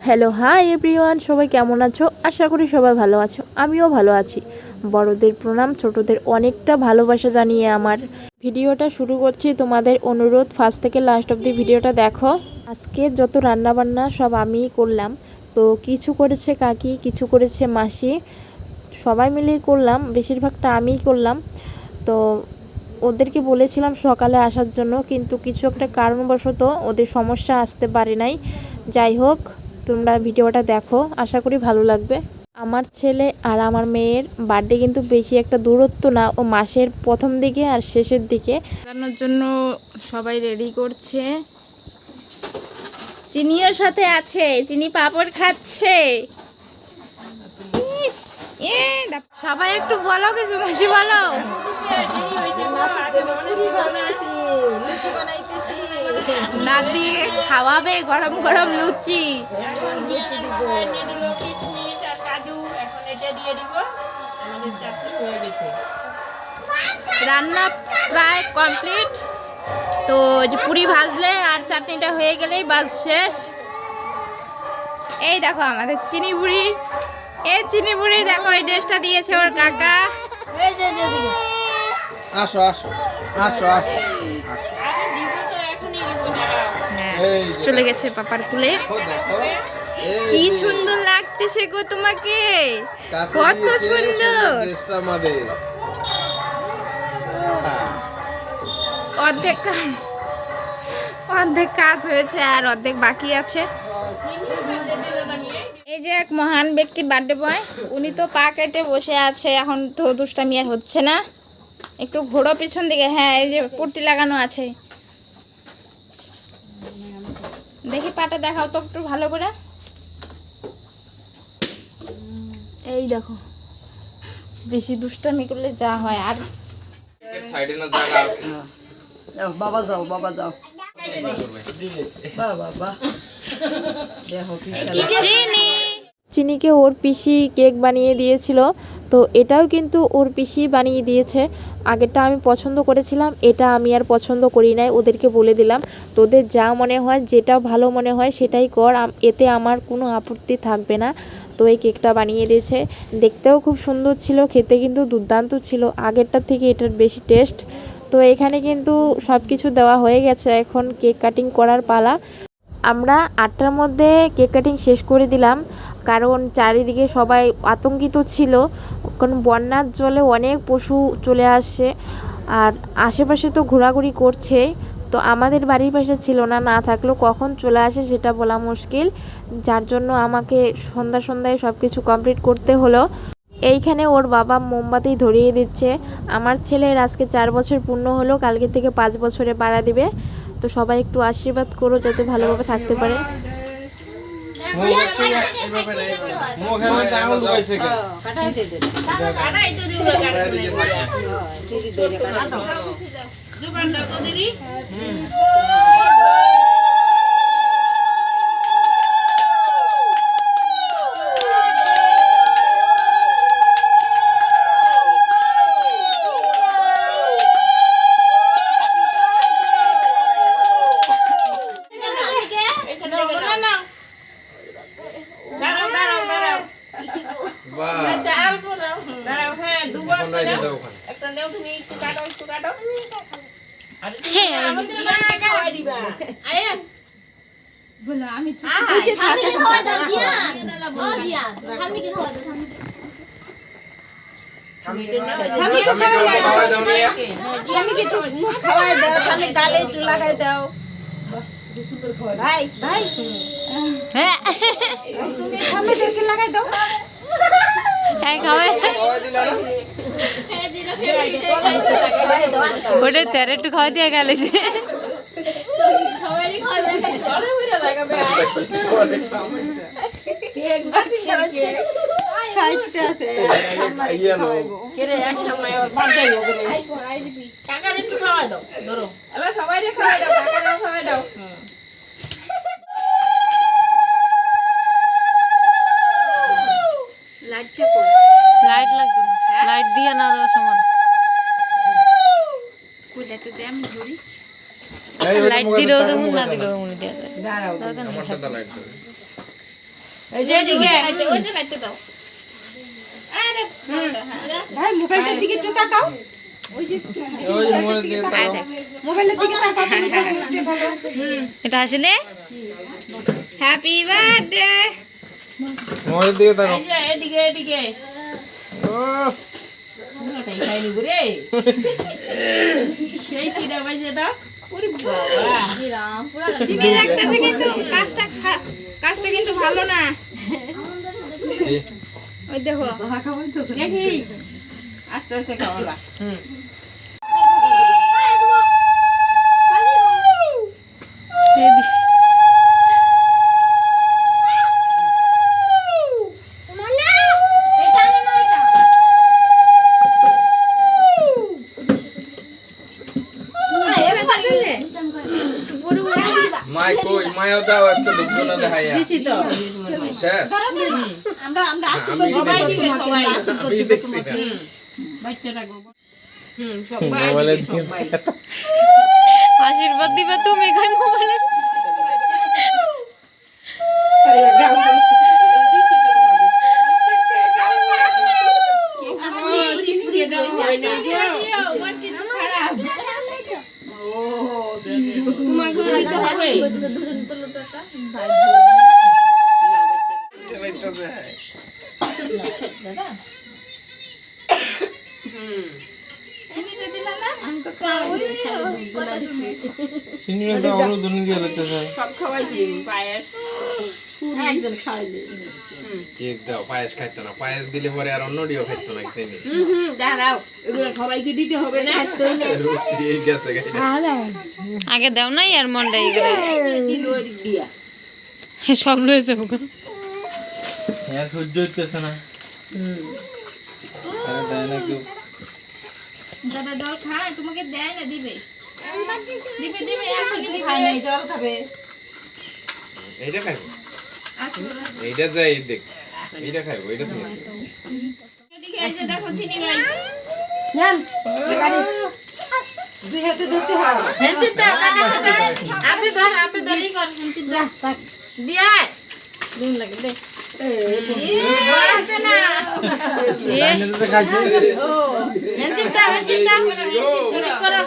Hello hi everyone, সবাই কেমন আছো? আশা করি সবাই ভালো আছো। আমিও ভালো আছি। বড়দের প্রণাম, ছোটদের অনেকটা ভালোবাসা জানিয়ে আমার ভিডিওটা শুরু করছি। তোমাদের অনুরোধ ফার্স্ট থেকে লাস্ট অবধি ভিডিওটা দেখো। আজকে যত রান্না বান্না সব আমিই করলাম। তো কিছু করেছে কাকি, কিছু করেছে মাসি, সবাই মিলেই করলাম। বেশিরভাগটা আমিই করলাম। তো ওদেরকে বলেছিলাম সকালে আসার জন্য, কিন্তু কিছু একটা কারণবশত ওদের সমস্যা আসতে পারে নাই। যাই হোক, তোমরা ভিডিওটা দেখো, আশা করি ভালো লাগবে। আমার ছেলে আর আমার মেয়ের বার্থডে কিন্তু বেশি একটা দূরত্ব না, ও মাসের প্রথম দিকে আর শেষের দিকে। জানার জন্য সবাই রেডি করছে। চিনির সাথে আছে, চিনি পাপড় খাচ্ছে। সবাই একটু বলো কিছু, মাসি বলো। নাতি খাওয়াবে গরম গরম লুচি। রান্না প্রায় কমপ্লিট। তো পুরি ভাজলে আর চাটনিটা হয়ে গেলেই বাস শেষ। এই দেখো আমাদের চিনি বুড়ি। এই চিনি বুড়ি দেখো, এই ড্রেসটা দিয়েছে ওর কাকা। আসো আসো আসো আসো। চলে গেছে পাপার কুলে। কি সুন্দর লাগতেছে গো তোমাকে, কত সুন্দর। অর্ধেক কাজ হয়েছে আর অর্ধেক বাকি আছে। এই যে এক মহান ব্যক্তি বার্থডে বয়, উনি তো পা কেটে বসে আছে। এখন তো দুষ্টামি আর হচ্ছে না। একটু ঘোড়ো পিছন দিকে। হ্যাঁ, এই যে পট্টি লাগানো আছে। দেখি পাটা দেখাও তো একটু ভালো করে। এই দেখো, বেশি দুষ্টামি করলে যা হয়। আর সাইডে না জায়গা আছে। বাবা যাও, বাবা যাও। বাবা দেখো কি চিনিকে ওর পিসি কেক বানিয়ে দিয়েছিল। তো এটাও কিন্তু ওর পিসি বানিয়ে দিয়েছে। আগেরটা আমি পছন্দ করেছিলাম, এটা আমি আর পছন্দ করি নাই। ওদেরকে বলে দিলাম তোদের যা মনে হয়, যেটা ভালো মনে হয় সেটাই কর, এতে আমার কোনো আপত্তি থাকবে না। তো এই কেকটা বানিয়ে দিয়েছে। দেখতেও খুব সুন্দর ছিল, খেতে কিন্তু দুর্দান্ত ছিল। আগেরটার থেকে এটার বেশি টেস্ট। তো এখানে কিন্তু সব কিছু দেওয়া হয়ে গেছে, এখন কেক কাটিং করার পালা। আমরা 8টার মধ্যে কেক কাটিং শেষ করে দিলাম, কারণ চারিদিকে সবাই আতঙ্কিত ছিল। কারণ বন্যার জলে অনেক পশু চলে আসছে আর আশেপাশে তো ঘোরাঘুরি করছে। তো আমাদের বাড়ির পাশে ছিল না, না থাকলেও কখন চলে আসে সেটা বলা মুশকিল। যার জন্য আমাকে সন্ধ্যায় সব কিছু কমপ্লিট করতে হলো। এইখানে ওর বাবা মোমবাতি ধরিয়ে দিচ্ছে। আমার ছেলের আজকে 4 বছর পূর্ণ হলো, কালকে থেকে 5 বছরে পাড়া দিবে। তো সবাই একটু আশীর্বাদ করো যাতে ভালোভাবে থাকতে পারে। ভাই ভাই তুমি খামেদেরকে লাগাই দাও। ওটা তেরে একটু খাওয়া দিয়ে গেলে লাইট লাগবে না, লাইট দিয়ে না দেওয়া সমান। কুলাতে দে, আমি ধরি। লাইট দিলেও তো না দিলেও মনে দেওয়া যায়। এই যে এদিকে ওই যে লাইটটা দাও। আরে ভাই মোবাইলের দিকে একটু তাকাও ওই যে মোড়ের দিকে তাকাও। মোবাইলের দিকে তাকাও তুমি সব উঠে ভালো এটা আসলে হ্যাপি বার্থডে। মোড়ের দিকে তাকাও। এই যে এদিকে এদিকে ও তাই খাইনি ঘুরে সেই কিনা বাজে দাও ওরে বাবা চিনি রাখতে কিন্তু কাজটা কিন্তু ভালো না। এই ওই দেখো দেখি আস্তে আস্তে খাওয়া মাই কই মায়ও দাও একটা দুটো না দেখাইয়া দিছি তো শেষ আমরা আমরা আমি সবাই দিবে সবাই আমি দেখছি না বাচ্চাটা সবাই মোবাইলের দিবে, দিকে সবাই। আশীর্বাদ দিবা তুমি খাই মোবাইলে। চালাইতেছে চিনি দাও আরো দুনি দিয়ে লাইতেছে সব খাওয়াইছি পায়েস একজন খাওয়াইলে কেক দাও পায়েস খাইতো না পায়েস দিলে পরে আর অন্য ডিও খাইতো না কিনে দাঁড়াও এগুলো সবাইকে দিতে হবে না রুচি গেছে গাইডা আগে দাও না আর মনটাই করে দিয়া সব লয়ে যাবো। আর সহ্য হইতেছে না আরে দেয় না কেউ দাদা জল খায় তোমাকে দেয় না দিবে দিবে দিবে আসলে দিবে। খাই নাই জল খাবে এইটা খাইবো এইটা যাই দেখ এইটা খাইবো এইটা তুমি এদিকে এসে দেখো চিনি নাই নেন গাড়ি দুই হাতে ধরতে হবে হেনচিত দাও হাতে ধরি কোন হেনচিত দাও দিয়া দিন লাগে দে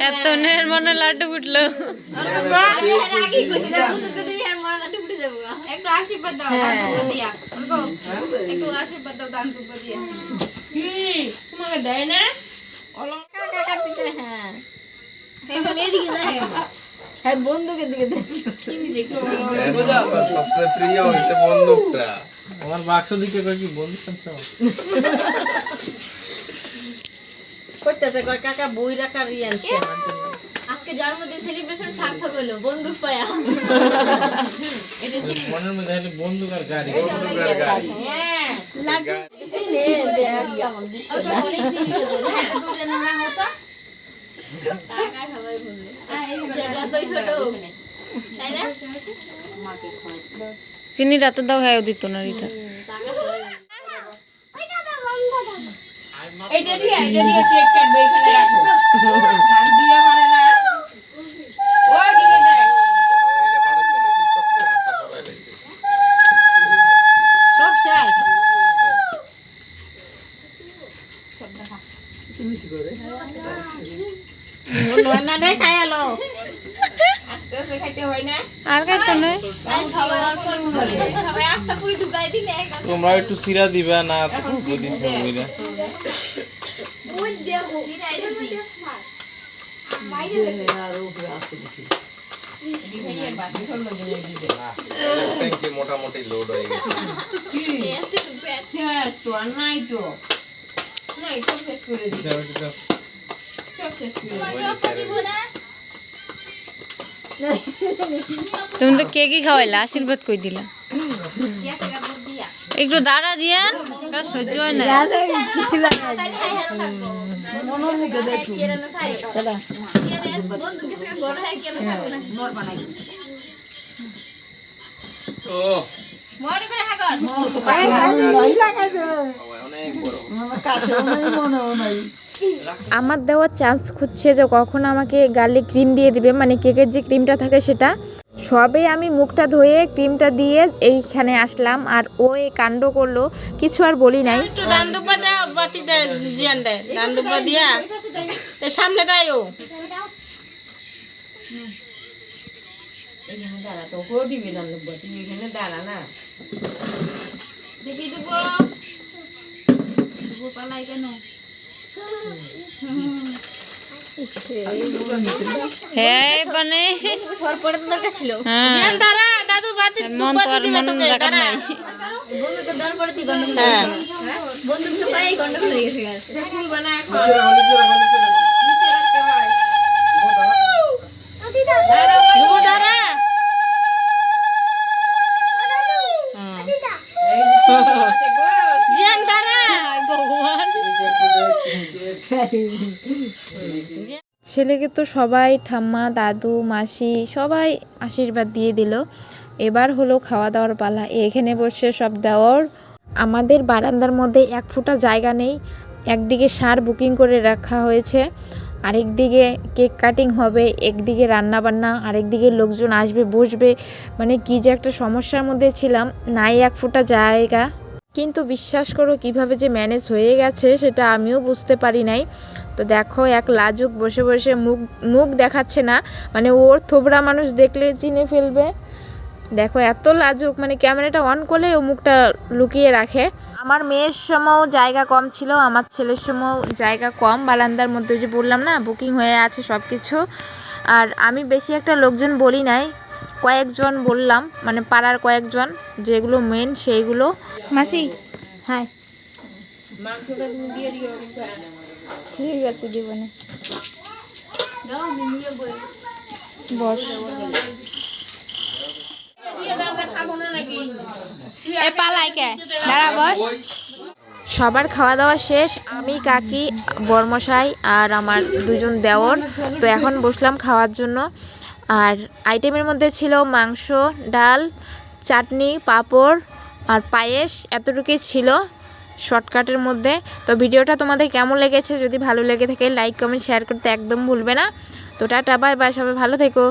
এত নের মনে লাড্ডু ফুটলো। একটু আশীর্বাদ দাও দিয়া একটু আশীর্বাদ দাও দান করবো দিয়া। তোমাকে দেয় না হ্যাঁ বন্ধুকে দিকে দেয় সবচেয়ে প্রিয় হইছে বন্দুকটা আমার বাক্স দিকে কই কি বন্ধু শুনছো কইতেছে কয় কাকা বই রাখার আনছে আমার জন্য আজকে জন্মদিন সেলিব্রেশন সার্থক হলো বন্দুক পায়া। মনের মধ্যে হলো বন্দুক আর গাড়ি বন্দুকের গাড়ি হ্যাঁ চিনিটা তো দাও হ্যাঁ দিত না রিটা। এইটা দিয়ে কেক কাটবে এখানে রাখো হাত দিয়ে পারে না ওই দিকে দেখ ওইটা বাড়ি চলেছে সব করে হাতটা সরাই দিয়েছে সব শেষ না দেখ খায়ালো আস্তে আস্তে খাইতে হয় না আর খাইতো না সবাই অল্প অল্প করে সবাই আস্তা পুরি ঢুকাই দিলে তোমরা একটু সিরা দিবা না যদি সবইরা ট্যাঙ্কি মোটামুটি লোড হয়ে গেছে হ্যাঁ তো আর নাই তো নাই সব শেষ করে দিই দাও একটু দাও। সব শেষ করে তুমি তো কেকই খাওয়াইলা আশীর্বাদ কই দিলা একটু দাঁড়া জিয়ান কার সহ্য হয় না। ও মনে করে হাগর অনেক বড় আমার দেওয়ার চান্স খুঁজছে যে কখন আমাকে গালে ক্রিম দিয়ে দিবে, মানে কেকের যে ক্রিমটা থাকে সেটা। সবে আমি মুখটা ধুয়ে ক্রিমটা দিয়ে এইখানে আসলাম, আর ও এই কাণ্ড করলো, কিছু আর বলি নাই। একটু দান দুপা দাও, বাতি দে, জিয়ান দে, দান দুপা দিয়া এ সামনে দাও। এখানে দাঁড়া, তোকেও দিবি দান দুপা, তুই এখানে দাঁড়া না। দিবি দেবো দেবো পালাই কেন? হ্যাঁ মানে পরে তো দরকার ছিল জিয়ান দাঁড়া, দাদু বাতি মন তো আর মন রাখার নাই। বন্ধু তো দর পরে তুই গন্ডগোল হ্যাঁ বন্ধু গুলো পাই গন্ডগোল হয়ে গেছে গাছ খুলবা না এখন। দুবো দাঁড়া। জিয়ান দাঁড়া। ছেলেকে তো সবাই ঠাম্মা, দাদু, মাসি সবাই আশীর্বাদ দিয়ে দিল। এবার হলো খাওয়া দাওয়ার পালা। এখানে বসে সব দেওয়ার। আমাদের বারান্দার মধ্যে এক ফুটা জায়গা নেই। একদিকে সার বুকিং করে রাখা হয়েছে, আরেকদিকে কেক কাটিং হবে, একদিকে রান্না বান্না, আরেকদিকে লোকজন আসবে বসবে, মানে কি যে একটা সমস্যার মধ্যে ছিলাম। নাই এক ফুটা জায়গা, কিন্তু বিশ্বাস করো কিভাবে যে ম্যানেজ হয়ে গেছে সেটা আমিও বুঝতে পারি নাই। তো দেখো এক লাজুক বসে বসে মুখ দেখাচ্ছে না, মানে ওর থোবড়া মানুষ দেখলে চিনে ফেলবে। দেখো এত লাজুক, মানে ক্যামেরাটা অন করলে ও মুখটা লুকিয়ে রাখে। আমার মেয়ের সময়ও জায়গা কম ছিল, আমার ছেলের সময়ও জায়গা কম। বারান্দার মধ্যে যে বললাম না বুকিং হয়ে আছে সব কিছু। আর আমি বেশি একটা লোকজন বলি নাই, কয়েকজন বললাম, মানে পাড়ার কয়েকজন যেগুলো মেন সেইগুলো। মাসি হাই, ঠিক আছে জীবনে বস। সবার খাওয়া দাওয়া শেষ, আমি, কাকি, বর্মশাই আর আমার দুজন দেওর। তো এখন বসলাম খাওয়ার জন্য। আর আইটেমের মধ্যে ছিল মাংস, ডাল, চাটনি, পাঁপড় আর পায়েস, এতটুকুই ছিল শর্টকাটের মধ্যে। তো ভিডিওটা তোমাদের কেমন লেগেছে, যদি ভালো লেগে থাকে লাইক কমেন্ট শেয়ার করতে একদম ভুলবে না। তো টাটা বাই বাই, সবাই ভালো থেকো।